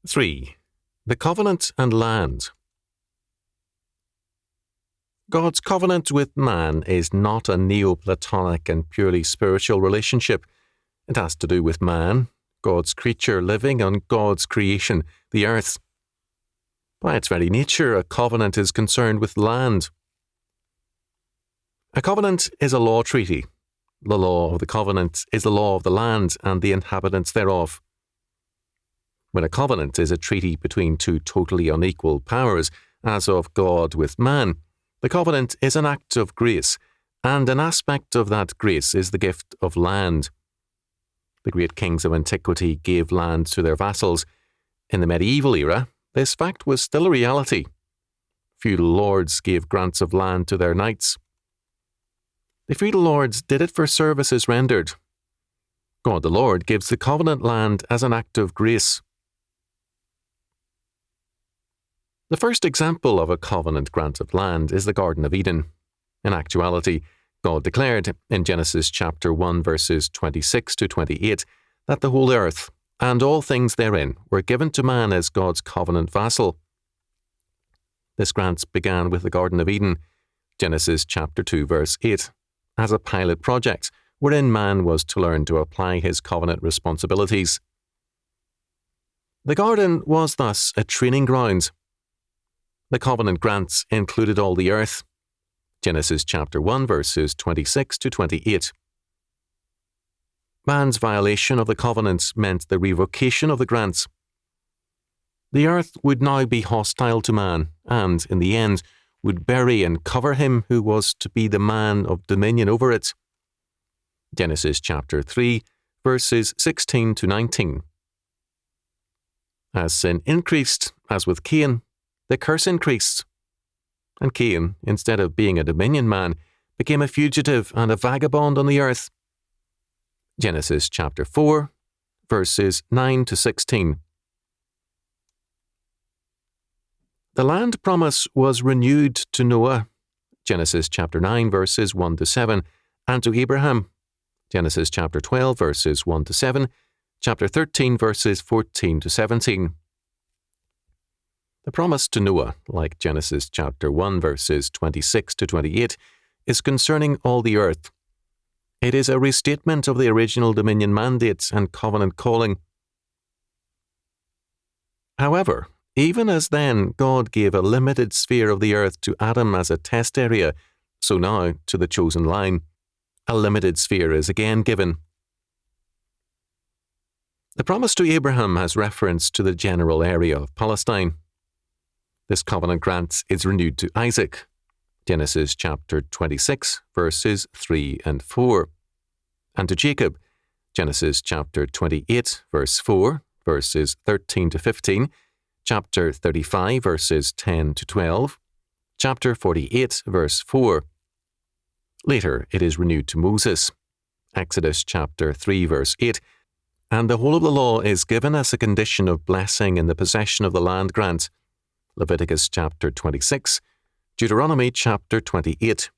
3. The covenant and land. God's covenant with man is not a Neoplatonic and purely spiritual relationship. It has to do with man, God's creature living on God's creation, the earth. By its very nature, a covenant is concerned with land. A covenant is a law treaty. The law of the covenant is the law of the land and the inhabitants thereof. When a covenant is a treaty between two totally unequal powers, as of God with man, the covenant is an act of grace, and an aspect of that grace is the gift of land. The great kings of antiquity gave land to their vassals. In the medieval era, this fact was still a reality. Feudal lords gave grants of land to their knights. The feudal lords did it for services rendered. God the Lord gives the covenant land as an act of grace. The first example of a covenant grant of land is the Garden of Eden. In actuality, God declared in Genesis chapter 1 verses 26 to 28 that the whole earth and all things therein were given to man as God's covenant vassal. This grant began with the Garden of Eden, Genesis chapter 2 verse 8, as a pilot project wherein man was to learn to apply his covenant responsibilities. The garden was thus a training ground. The covenant grants included all the earth. Genesis chapter 1 verses 26 to 28. Man's violation of the covenants meant the revocation of the grants. The earth would now be hostile to man and, in the end, would bury and cover him who was to be the man of dominion over it. Genesis chapter 3 verses 16 to 19. As sin increased, as with Cain, the curse increased, and Cain, instead of being a dominion man, became a fugitive and a vagabond on the earth. Genesis chapter 4, verses 9 to 16. The land promise was renewed to Noah, Genesis chapter 9, verses 1 to 7, and to Abraham, Genesis chapter 12, verses 1 to 7, chapter 13, verses 14 to 17. The promise to Noah, like Genesis chapter 1 verses 26 to 28, is concerning all the earth. It is a restatement of the original dominion mandate and covenant calling. However, even as then God gave a limited sphere of the earth to Adam as a test area, so now, to the chosen line, a limited sphere is again given. The promise to Abraham has reference to the general area of Palestine. This covenant grant is renewed to Isaac, Genesis chapter 26, verses 3 and 4, and to Jacob, Genesis chapter 28, verse 4, verses 13 to 15, chapter 35, verses 10 to 12, chapter 48, verse 4. Later, it is renewed to Moses, Exodus chapter 3, verse 8, and the whole of the law is given as a condition of blessing in the possession of the land grant, Leviticus chapter 26, Deuteronomy chapter 28.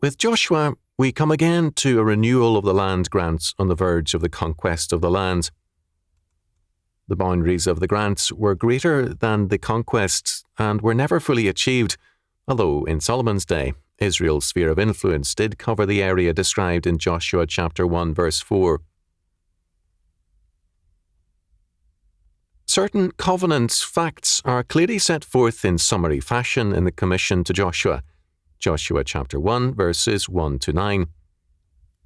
With Joshua, we come again to a renewal of the land grants on the verge of the conquest of the land. The boundaries of the grants were greater than the conquests and were never fully achieved, although in Solomon's day, Israel's sphere of influence did cover the area described in Joshua chapter 1 verse 4. Certain covenant facts are clearly set forth in summary fashion in the commission to Joshua, Joshua chapter 1 verses 1 to 9.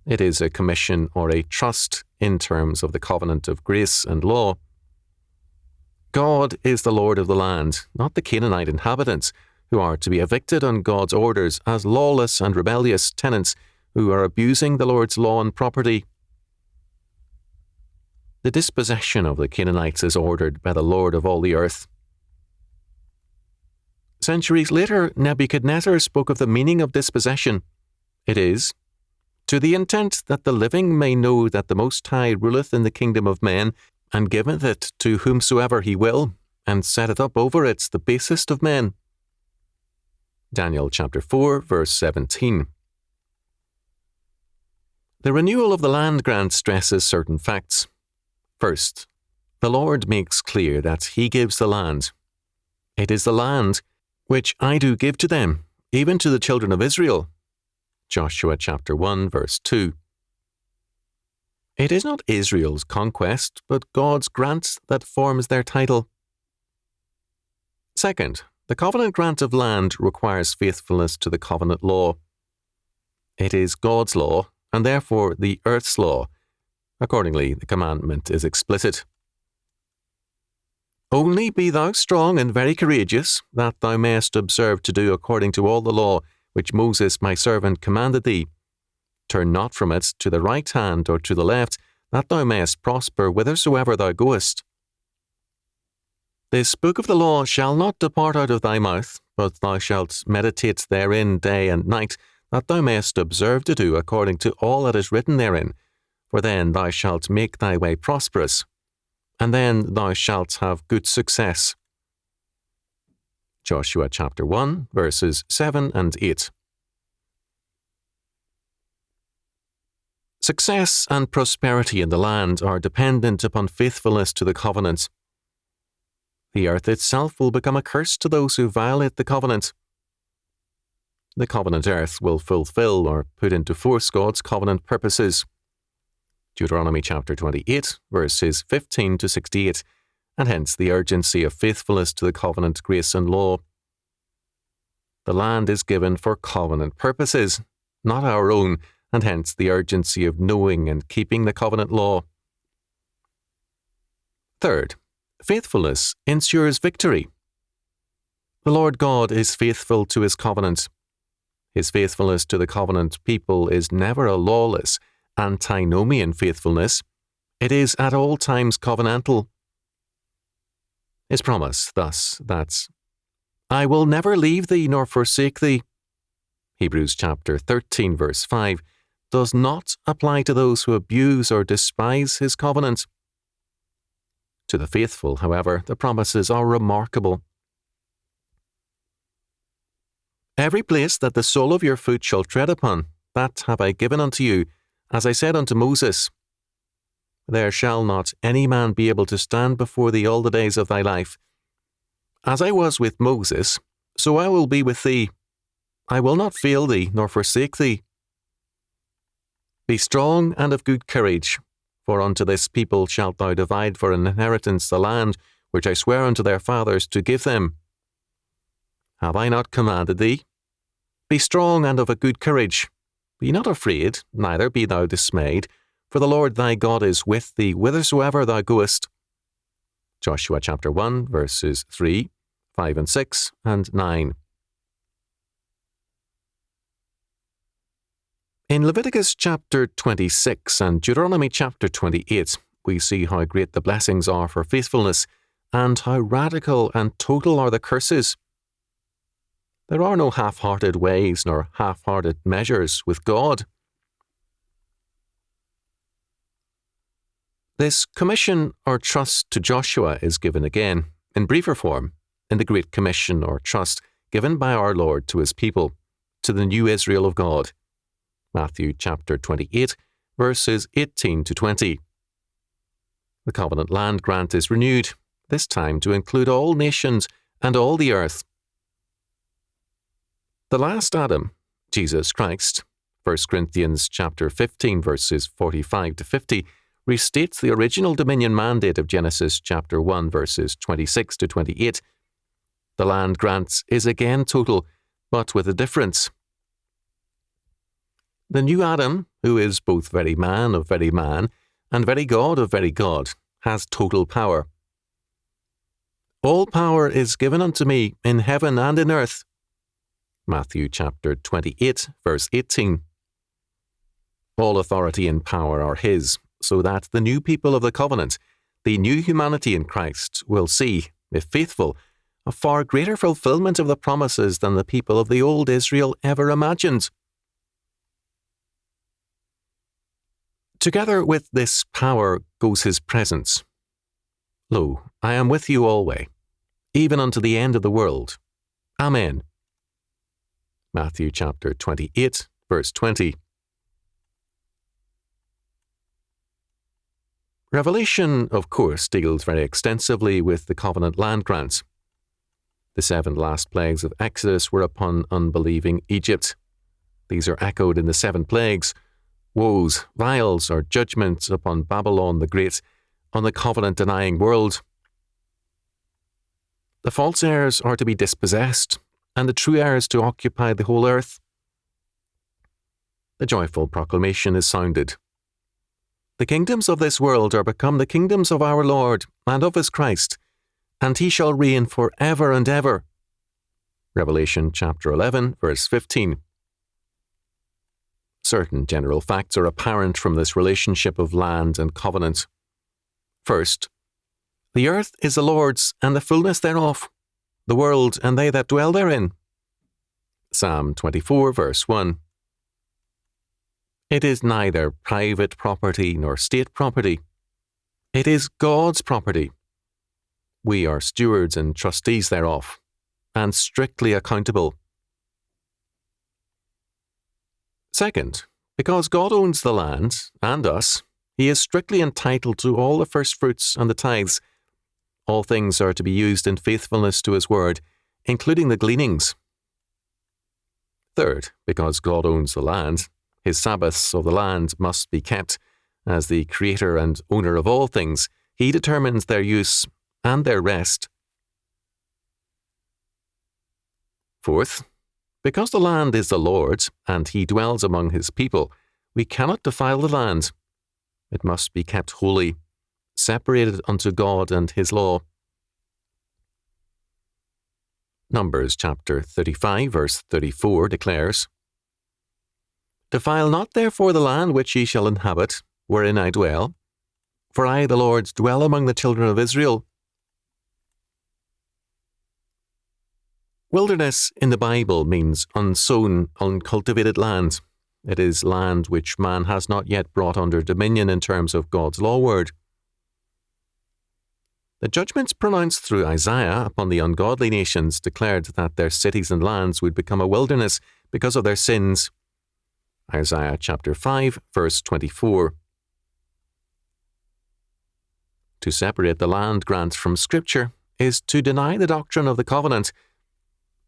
It is a commission or a trust in terms of the covenant of grace and law. God is the Lord of the land, not the Canaanite inhabitants, who are to be evicted on God's orders as lawless and rebellious tenants who are abusing the Lord's law and property. The dispossession of the Canaanites is ordered by the Lord of all the earth. Centuries later, Nebuchadnezzar spoke of the meaning of dispossession. It is, to the intent that the living may know that the Most High ruleth in the kingdom of men, and giveth it to whomsoever he will, and setteth up over it the basest of men. Daniel chapter 4, verse 17. The renewal of the land grant stresses certain facts. First, the Lord makes clear that he gives the land. It is the land which I do give to them, even to the children of Israel. Joshua chapter 1, verse 2. It is not Israel's conquest, but God's grant that forms their title. Second, the covenant grant of land requires faithfulness to the covenant law. It is God's law, and therefore the earth's law. Accordingly, the commandment is explicit. Only be thou strong and very courageous, that thou mayest observe to do according to all the law which Moses my servant commanded thee. Turn not from it to the right hand or to the left, that thou mayest prosper whithersoever thou goest. This book of the law shall not depart out of thy mouth, but thou shalt meditate therein day and night, that thou mayest observe to do according to all that is written therein, for then thou shalt make thy way prosperous, and then thou shalt have good success. Joshua chapter 1, verses 7 and 8. Success and prosperity in the land are dependent upon faithfulness to the covenant. The earth itself will become a curse to those who violate the covenant. The covenant earth will fulfill or put into force God's covenant purposes. Deuteronomy chapter 28, verses 15 to 68, and hence the urgency of faithfulness to the covenant grace and law. The land is given for covenant purposes, not our own, and hence the urgency of knowing and keeping the covenant law. Third, faithfulness ensures victory. The Lord God is faithful to his covenant. His faithfulness to the covenant people is never a lawless, antinomian faithfulness. It is at all times covenantal. His promise, thus, that I will never leave thee nor forsake thee, Hebrews chapter 13, verse 5, does not apply to those who abuse or despise his covenant. To the faithful, however, the promises are remarkable. Every place that the sole of your foot shall tread upon, that have I given unto you, as I said unto Moses. There shall not any man be able to stand before thee all the days of thy life. As I was with Moses, so I will be with thee. I will not fail thee, nor forsake thee. Be strong and of good courage, for unto this people shalt thou divide for an inheritance the land which I swear unto their fathers to give them. Have I not commanded thee? Be strong and of a good courage. Be not afraid, neither be thou dismayed, for the Lord thy God is with thee whithersoever thou goest. Joshua chapter 1, verses 3, 5 and 6, and 9. In Leviticus chapter 26 and Deuteronomy chapter 28, we see how great the blessings are for faithfulness, and how radical and total are the curses. There are no half-hearted ways nor half-hearted measures with God. This commission or trust to Joshua is given again, in briefer form, in the Great Commission or trust given by our Lord to his people, to the new Israel of God. Matthew chapter 28, verses 18 to 20. The covenant land grant is renewed, this time to include all nations and all the earth. The last Adam, Jesus Christ, 1 Corinthians chapter 15, verses 45 to 50, restates the original dominion mandate of Genesis chapter 1, verses 26 to 28. The land grant is again total, but with a difference. The new Adam, who is both very man of very man and very God of very God, has total power. All power is given unto me in heaven and in earth. Matthew chapter 28, verse 18. All authority and power are his, so that the new people of the covenant, the new humanity in Christ, will see, if faithful, a far greater fulfillment of the promises than the people of the old Israel ever imagined. Together with this power goes his presence. Lo, I am with you alway, even unto the end of the world. Amen. Matthew chapter 28, verse 20. Revelation, of course, deals very extensively with the covenant land grants. The 7 last plagues of Exodus were upon unbelieving Egypt. These are echoed in the 7 plagues, woes, vials, or judgments upon Babylon the Great, on the covenant-denying world. The false heirs are to be dispossessed, and the true heirs to occupy the whole earth. The joyful proclamation is sounded. The kingdoms of this world are become the kingdoms of our Lord and of his Christ, and he shall reign for ever and ever. Revelation chapter 11, verse 15. Certain general facts are apparent from this relationship of land and covenant. First, the earth is the Lord's and the fullness thereof, the world and they that dwell therein. Psalm 24, verse 1. It is neither private property nor state property. It is God's property. We are stewards and trustees thereof, and strictly accountable. Second, because God owns the land and us, he is strictly entitled to all the first fruits and the tithes. All things are to be used in faithfulness to his word, including the gleanings. Third, because God owns the land, his Sabbaths of the land must be kept. As the creator and owner of all things, he determines their use and their rest. Fourth, because the land is the Lord's, and he dwells among his people, we cannot defile the land. It must be kept holy, separated unto God and his law. Numbers chapter 35, verse 34 declares, Defile not therefore the land which ye shall inhabit, wherein I dwell, for I, the Lord, dwell among the children of Israel. Wilderness in the Bible means unsown, uncultivated land. It is land which man has not yet brought under dominion in terms of God's law word. The judgments pronounced through Isaiah upon the ungodly nations declared that their cities and lands would become a wilderness because of their sins. Isaiah chapter 5, verse 24. To separate the land grant from Scripture is to deny the doctrine of the covenant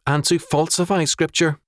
and to falsify Scripture.